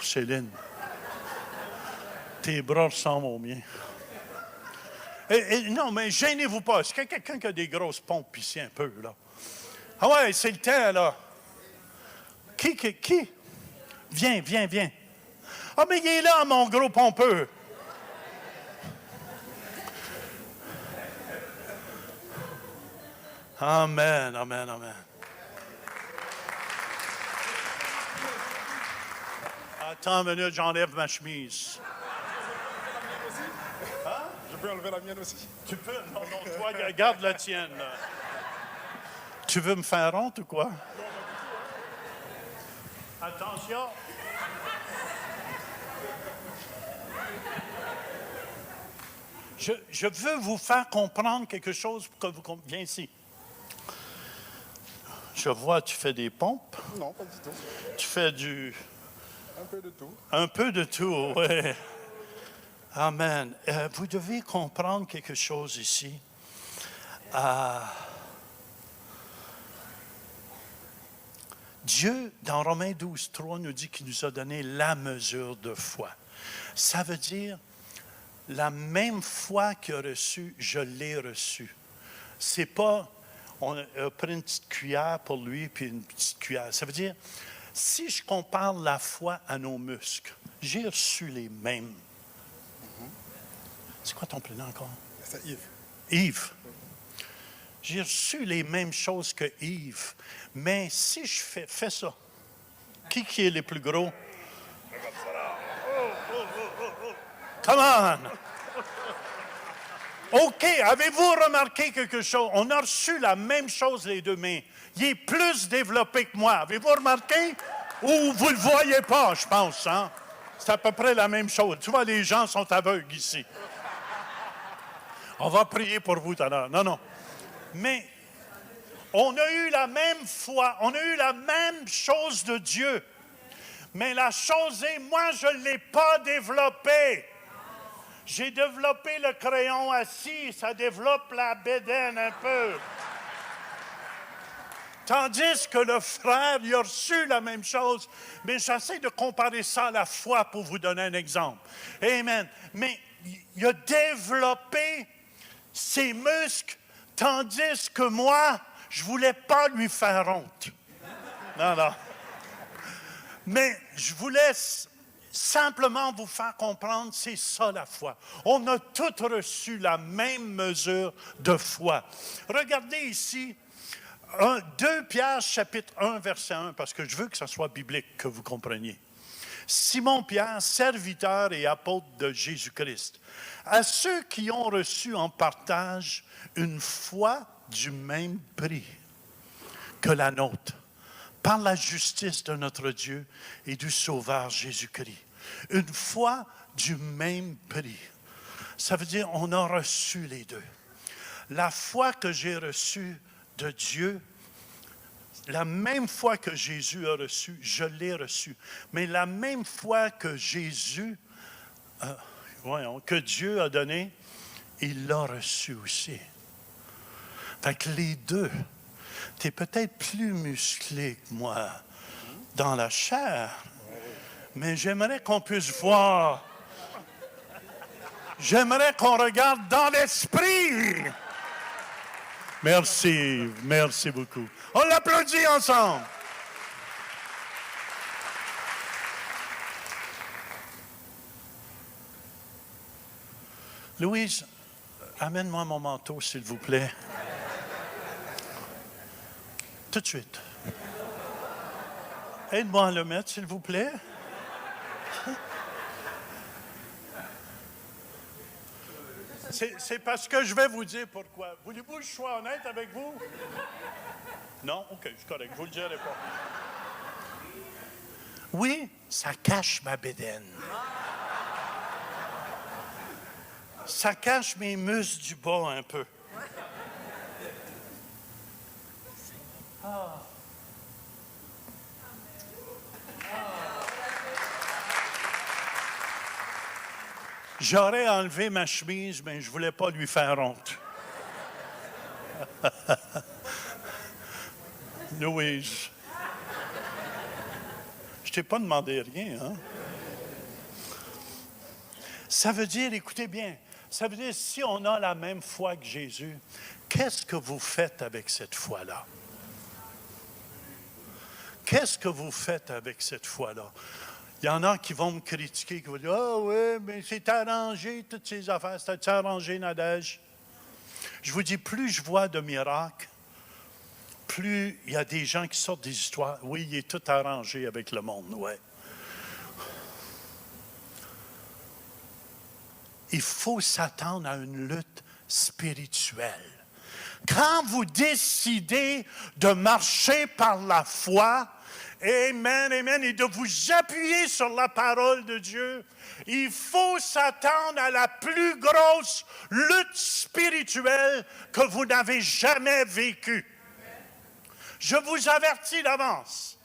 Céline. Tes bras ressemblent aux miens. Non, mais gênez-vous pas. Est-ce qu'il y a quelqu'un qui a des grosses pompes ici un peu, là? Ah ouais, c'est le temps, là. Qui? Viens. Ah, mais il est là, mon gros pompeux. Amen, amen, amen. Attends une minute, j'enlève ma chemise. Hein? Je peux enlever la mienne aussi. Tu peux? Non, toi, garde la tienne. Là. Tu veux me faire honte ou quoi? Attention. Je veux vous faire comprendre quelque chose pour que vous compreniez. Viens ici. Je vois, tu fais des pompes. Non, pas du tout. Tu fais du... Un peu de tout. Un peu de tout, oui. Amen. Vous devez comprendre quelque chose ici. Dieu, dans Romains 12:3, nous dit qu'il nous a donné la mesure de foi. Ça veut dire, la même foi qu'il a reçue, je l'ai reçue. C'est pas, on a pris une petite cuillère pour lui, puis une petite cuillère. Ça veut dire, si je compare la foi à nos muscles, j'ai reçu les mêmes. C'est quoi ton prénom encore? C'est Yves. Yves. J'ai reçu les mêmes choses que Yves. Mais si je fais ça, qui est le plus gros? Come on! OK, avez-vous remarqué quelque chose? On a reçu la même chose, les deux mains. Il est plus développé que moi. Avez-vous remarqué? Ou vous ne le voyez pas, je pense, hein? C'est à peu près la même chose. Tu vois, les gens sont aveugles ici. On va prier pour vous tout à l'heure. Non. Mais on a eu la même foi, on a eu la même chose de Dieu. Mais la chose est, moi, je ne l'ai pas développée. J'ai développé le crayon assis, ça développe la bédaine un peu. Tandis que le frère, il a reçu la même chose. Mais j'essaie de comparer ça à la foi pour vous donner un exemple. Amen. Mais il a développé ses muscles, tandis que moi, je ne voulais pas lui faire honte. Non. Mais je voulais simplement vous faire comprendre, c'est ça la foi. On a tous reçu la même mesure de foi. Regardez ici, 2 Pierre, chapitre 1, verset 1, parce que je veux que ça soit biblique, que vous compreniez. Simon Pierre, serviteur et apôtre de Jésus-Christ, à ceux qui ont reçu en partage une foi du même prix que la nôtre, par la justice de notre Dieu et du Sauveur Jésus-Christ. Une foi du même prix. Ça veut dire on a reçu les deux. La foi que j'ai reçue de Dieu, la même foi que Jésus a reçue, je l'ai reçue. Mais la même foi que que Dieu a donnée, il l'a reçue aussi. Fait que les deux, tu es peut-être plus musclé que moi dans la chair, mais j'aimerais qu'on puisse voir. J'aimerais qu'on regarde dans l'esprit. Merci beaucoup. On l'applaudit ensemble. Louise, amène-moi mon manteau, s'il vous plaît. Tout de suite. Aide-moi à le mettre, s'il vous plaît. C'est parce que je vais vous dire pourquoi. Voulez-vous que je sois honnête avec vous? Non? OK, c'est correct, je vous le dirai pas. Oui, ça cache ma bédaine. Ça cache mes muscles du bas un peu. J'aurais enlevé ma chemise, mais je ne voulais pas lui faire honte. Louise, je ne t'ai pas demandé rien, hein? Ça veut dire, écoutez bien, ça veut dire, si on a la même foi que Jésus, qu'est-ce que vous faites avec cette foi-là? Qu'est-ce que vous faites avec cette foi-là? Il y en a qui vont me critiquer, qui vont dire « Ah oui, mais c'est arrangé, toutes ces affaires, c'est arrangé, Nadège. » Je vous dis, plus je vois de miracles, plus il y a des gens qui sortent des histoires. Oui, il est tout arrangé avec le monde, oui. Il faut s'attendre à une lutte spirituelle. Quand vous décidez de marcher par la foi, amen, et de vous appuyer sur la parole de Dieu, il faut s'attendre à la plus grosse lutte spirituelle que vous n'avez jamais vécue. Je vous avertis d'avance.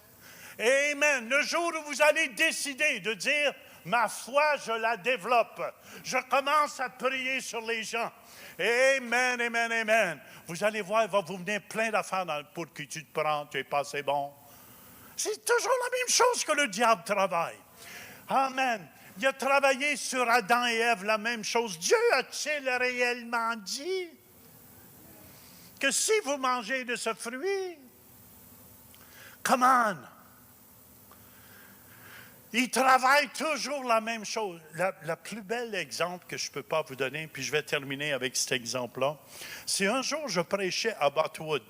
Amen. Le jour où vous allez décider de dire, ma foi, je la développe. Je commence à prier sur les gens. Amen. Vous allez voir, il va vous venir plein d'affaires pour que tu te prends, tu es pas assez bon. C'est toujours la même chose que le diable travaille. Amen. Il a travaillé sur Adam et Ève la même chose. Dieu a-t-il réellement dit que si vous mangez de ce fruit, come on! Il travaille toujours la même chose. Le plus bel exemple que je ne peux pas vous donner, puis je vais terminer avec cet exemple-là, c'est un jour, je prêchais à Botwood.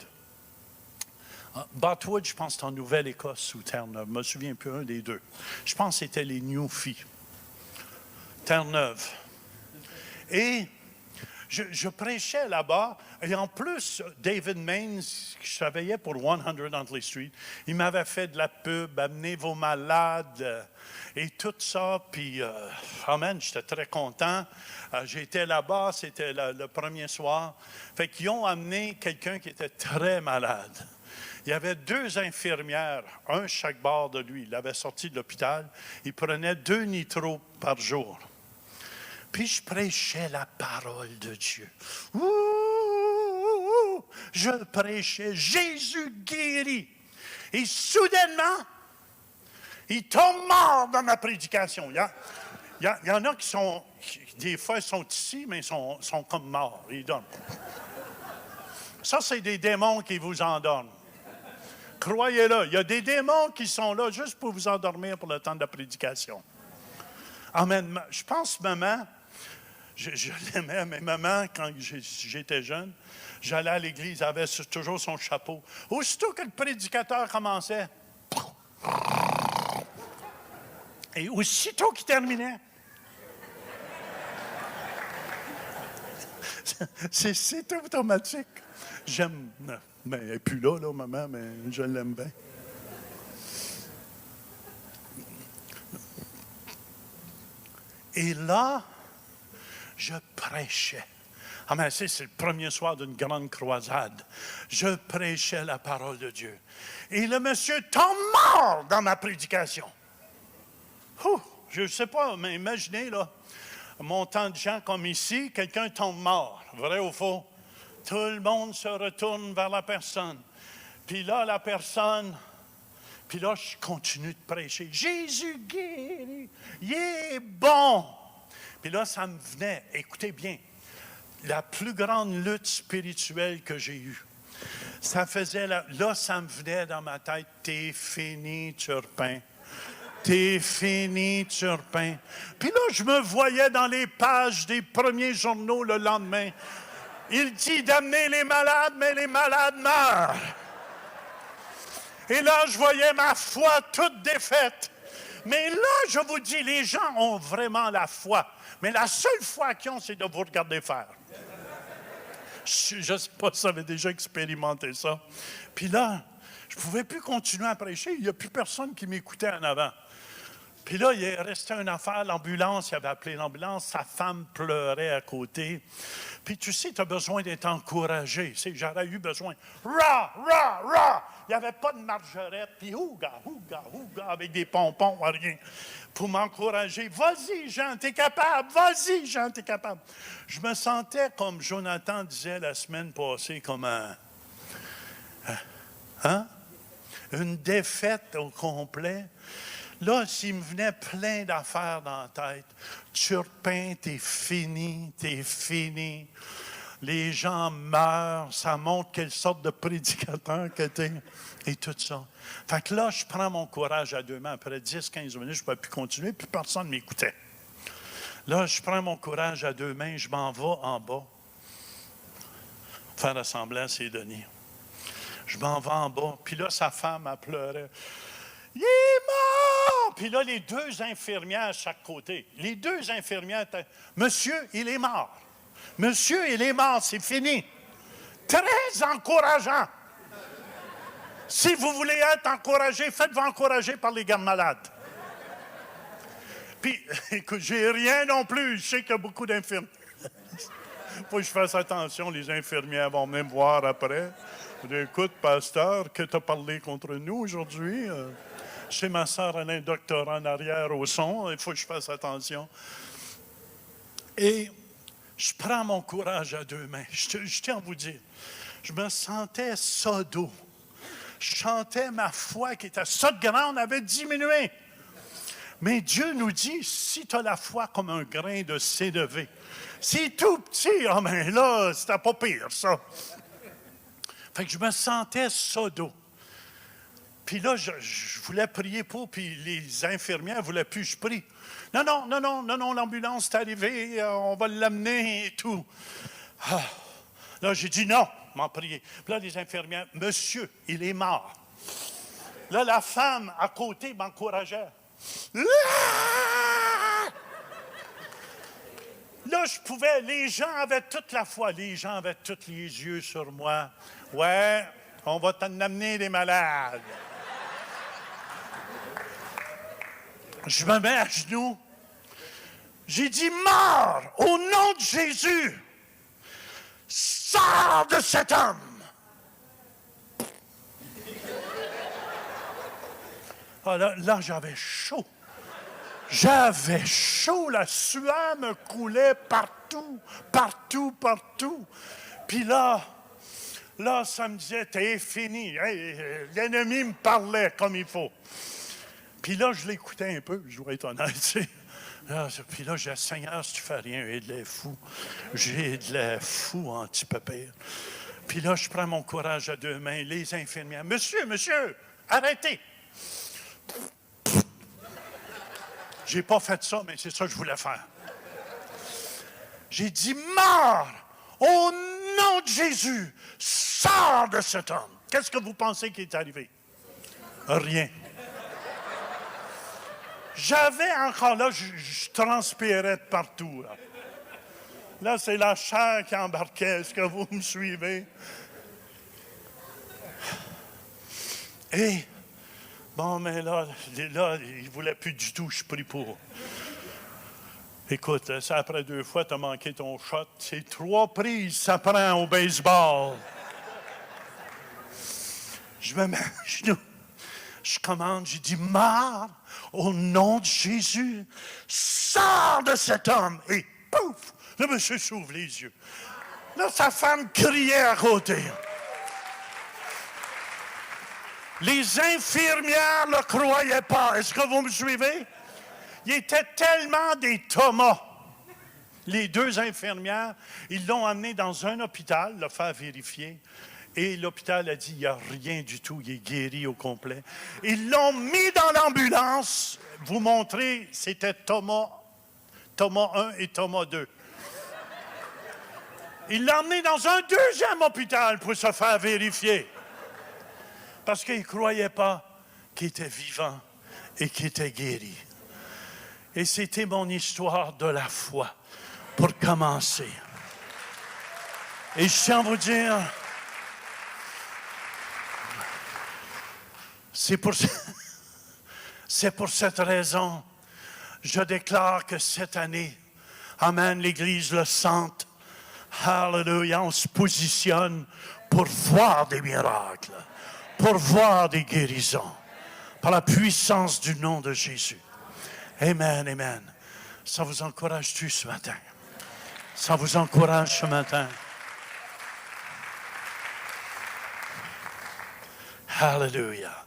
Botwood, je pense, c'est en Nouvelle-Écosse ou Terre-Neuve. Je ne me souviens plus un des deux. Je pense que c'était les Newfies. Terre-Neuve. Et je prêchais là-bas. Et en plus, David Maines, qui travaillait pour 100 Huntley Street, il m'avait fait de la pub, amenez vos malades et tout ça. Puis, amen, j'étais très content. J'étais là-bas, c'était le premier soir. Fait qu'ils ont amené quelqu'un qui était très malade. Il y avait 2 infirmières, un chaque bord de lui. Il avait sorti de l'hôpital. Il prenait 2 nitros par jour. Puis je prêchais la parole de Dieu. Ouh, je prêchais, Jésus guérit. Et soudainement, il tombe mort dans ma prédication. Il y en a qui sont, des fois, ils sont ici, mais ils sont comme morts. Ils dorment. Ça, c'est des démons qui vous endorment. Croyez-le, il y a des démons qui sont là juste pour vous endormir pour le temps de la prédication. Amen. Je pense, maman, je l'aimais, mais maman, quand j'étais jeune, j'allais à l'église, elle avait toujours son chapeau. Aussitôt que le prédicateur commençait, et aussitôt qu'il terminait, c'est automatique. J'aime, mais elle n'est plus là, maman, mais je l'aime bien. Et là, je prêchais. Ah, mais c'est le premier soir d'une grande croisade. Je prêchais la parole de Dieu. Et le monsieur tombe mort dans ma prédication. Je ne sais pas, mais imaginez, là, montant de gens comme ici, quelqu'un tombe mort. Vrai ou faux? Tout le monde se retourne vers la personne. Puis là, la personne... Puis là, je continue de prêcher. Jésus guérit, il est bon. Puis là, ça me venait, écoutez bien, la plus grande lutte spirituelle que j'ai eue. Ça faisait, là, ça me venait dans ma tête, t'es fini, Turpin. T'es fini, Turpin. Puis là, je me voyais dans les pages des premiers journaux le lendemain. Il dit d'amener les malades, mais les malades meurent. Et là, je voyais ma foi toute défaite. Mais là, je vous dis, les gens ont vraiment la foi. Mais la seule foi qu'ils ont, c'est de vous regarder faire. Je ne sais pas si vous avez déjà expérimenté ça. Puis là, je ne pouvais plus continuer à prêcher. Il n'y a plus personne qui m'écoutait en avant. Puis là, il est resté une affaire, l'ambulance, il avait appelé l'ambulance, sa femme pleurait à côté. Puis tu sais, tu as besoin d'être encouragé. J'aurais eu besoin. Ra, ra, ra! Il n'y avait pas de margerette, puis ouga, ouga, ouga, avec des pompons, rien, pour m'encourager. Vas-y, Jean, t'es capable. Vas-y, Jean, t'es capable. Je me sentais, comme Jonathan disait la semaine passée, comme une défaite au complet. Là, s'il me venait plein d'affaires dans la tête, Turpin, t'es fini, t'es fini. Les gens meurent, ça montre quelle sorte de prédicateur que t'es, et tout ça. Fait que là, je prends mon courage à 2 mains. Après 10-15 minutes, je ne pouvais plus continuer, puis personne ne m'écoutait. Là, je prends mon courage à 2 mains, je m'en vais en bas, faire assembler à Sidonie. Je m'en vais en bas, puis là, sa femme, elle pleurait. Il est mort! Puis là, les 2 infirmières à chaque côté. Les 2 infirmières étaient, monsieur, il est mort. Monsieur, il est mort, c'est fini. Très encourageant. Si vous voulez être encouragé, faites-vous encourager par les gardes malades. Puis, écoute, j'ai rien non plus. Je sais qu'il y a beaucoup d'infirmières. Faut que je fasse attention, les infirmières vont venir me voir après. Écoute, pasteur, que tu as parlé contre nous aujourd'hui? Chez ma soeur, elle a un doctorat en arrière au son. Il faut que je fasse attention. Et je prends mon courage à 2 mains. Je tiens à vous dire, je me sentais sodo. Je chantais ma foi qui était ça de grande, avait diminué. Mais Dieu nous dit, si tu as la foi comme un grain de sénévé, c'est tout petit, ah ben là, c'était pas pire, ça. Fait que je me sentais sodo. Puis là, je voulais prier pour, puis les infirmières ne voulaient plus, je prie. Non, l'ambulance est arrivée, on va l'amener et tout. Ah. Là, j'ai dit non, m'en prier. Puis là, les infirmières, monsieur, il est mort. Là, la femme à côté m'encourageait. Là, là, je pouvais, les gens avaient toute la foi, les gens avaient tous les yeux sur moi. Ouais, on va t'en amener des malades. Je me mets à genoux. J'ai dit, mort, au nom de Jésus, sors de cet homme. Ah, là, j'avais chaud. J'avais chaud, la sueur me coulait partout. Puis là, ça me disait, t'es fini. Hey, l'ennemi me parlait comme il faut. Puis là, je l'écoutais un peu, je dois être honnête, tu sais. Puis là, j'ai dit, Seigneur, si tu fais rien, j'ai de l'air fou. J'ai de l'air fou, anti-pépère. Puis là, je prends mon courage à deux mains, les infirmières. Monsieur, arrêtez. J'ai pas fait ça, mais c'est ça que je voulais faire. J'ai dit, mort, au nom de Jésus, sors de cet homme. Qu'est-ce que vous pensez qui est arrivé? Rien. J'avais encore là, je transpirais de partout. Là, c'est la chair qui embarquait. Est-ce que vous me suivez? Et, bon, mais là, il ne voulait plus du tout, je suis pris pour. Écoute, ça après 2 fois, tu as manqué ton shot. C'est 3 prises, ça prend au baseball. Je me mets à genoux. Je commande, j'ai dit, mort, au nom de Jésus, sors de cet homme. Et pouf, le monsieur s'ouvre les yeux. Là, sa femme criait à côté. Les infirmières ne le croyaient pas. Est-ce que vous me suivez? Il était tellement des Thomas. Les 2 infirmières, ils l'ont emmené dans un hôpital, le faire vérifier. Et l'hôpital a dit, il n'y a rien du tout, il est guéri au complet. Ils l'ont mis dans l'ambulance. Vous montrez, c'était Thomas 1 et Thomas 2. Il l'a emmené dans un 2e hôpital pour se faire vérifier. Parce qu'il ne croyait pas qu'il était vivant et qu'il était guéri. Et c'était mon histoire de la foi pour commencer. Et je tiens à vous dire, c'est pour cette raison, je déclare que cette année, amen, l'Église le sente, hallelujah, on se positionne pour voir des miracles, pour voir des guérisons, par la puissance du nom de Jésus. Amen, amen. Ça vous encourage-tu ce matin? Ça vous encourage ce matin? Hallelujah.